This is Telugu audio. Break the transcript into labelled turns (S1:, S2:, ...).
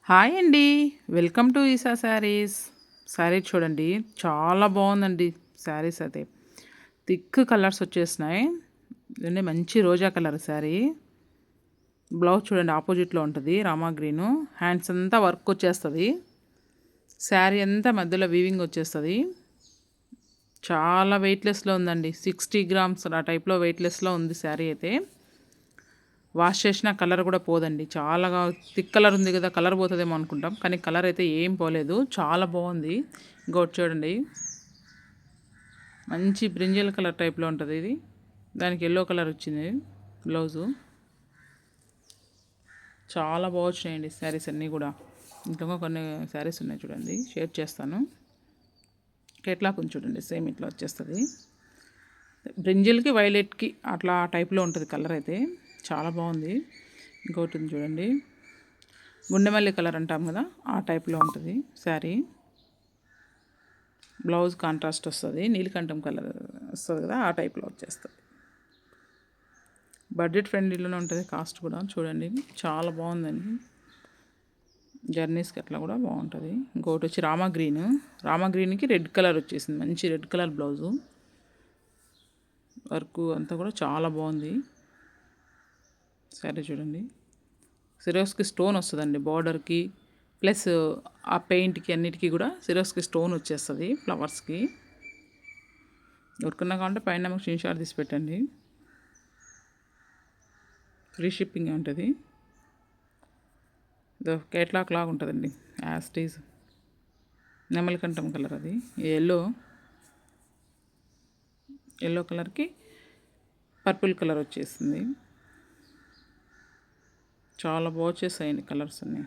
S1: హాయ్ అండి. వెల్కమ్ టు ఈసా శారీస్. శారీ చూడండి చాలా బాగుందండి. శారీస్ అయితే థిక్ కలర్స్ వచ్చేసినాయి. ఇదండి మంచి రోజా కలర్ శారీ. బ్లౌజ్ చూడండి ఆపోజిట్లో ఉంటుంది రామా గ్రీను. హ్యాండ్స్ అంతా వర్క్ వచ్చేస్తుంది. శారీ అంతా మధ్యలో వీవింగ్ వచ్చేస్తుంది. చాలా వెయిట్లెస్లో ఉందండి. 60 గ్రామ్స్ ఆ టైప్లో వెయిట్లెస్లో ఉంది శారీ అయితే. వాష్ చేసిన కలర్ కూడా పోదండి. చాలా థిక్ కలర్ ఉంది కదా, కలర్ పోతుందేమో అనుకుంటాం, కానీ కలర్ అయితే ఏం పోలేదు. చాలా బాగుంది. ఇంకోటి చూడండి, మంచి బ్రింజల్ కలర్ టైప్లో ఉంటుంది ఇది. దానికి ఎల్లో కలర్ వచ్చింది బ్లౌజు. చాలా బాగా వచ్చినాయండి శారీస్ అన్నీ కూడా. ఇంకా కొన్ని శారీస్ ఉన్నాయి చూడండి, షేర్ చేస్తాను. కేట్లాక్ ఉంది చూడండి, సేమ్ ఇట్లా వచ్చేస్తుంది. బ్రింజల్కి వైలెట్కి అట్లా ఆ టైప్లో ఉంటుంది కలర్ అయితే. చాలా బాగుంది. ఇంకోటి ఉంది చూడండి, గుండెమల్లి కలర్ అంటాం కదా, ఆ టైప్లో ఉంటుంది శారీ. బ్లౌజ్ కాంట్రాస్ట్ వస్తుంది, నీలికంఠం కలర్ వస్తుంది కదా, ఆ టైప్లో వచ్చేస్తుంది. బడ్జెట్ ఫ్రెండ్లీలోనే ఉంటుంది. కాస్ట్ కూడా చూడండి చాలా బాగుందండి. జర్నీస్కి అట్లా కూడా బాగుంటుంది. ఇంకోటి వచ్చి రామా గ్రీన్. రామా గ్రీన్కి రెడ్ కలర్ వచ్చేసింది, మంచి రెడ్ కలర్ బ్లౌజు. వర్క్ అంతా కూడా చాలా బాగుంది. సరే చూడండి, సిరోస్కి స్టోన్ వస్తుందండి బార్డర్కి, ప్లస్ ఆ పెయింట్కి అన్నిటికీ కూడా సిరోస్కి స్టోన్ వచ్చేస్తుంది ఫ్లవర్స్కి. ఎవరికన్నా కావాలంటే పైన స్క్రీన్ షాట్ తీసి పెట్టండి. ఫ్రీ షిప్పింగ్ ఉంటుంది. కేట్లాక్ లాగా ఉంటుందండి, యాస్టీజ్. నెమలికంఠం కలర్ అది. ఎల్లో కలర్కి పర్పుల్ కలర్ వచ్చేసింది. చాలా బాగా వచ్చేసాయండి కలర్స్ అన్నీ.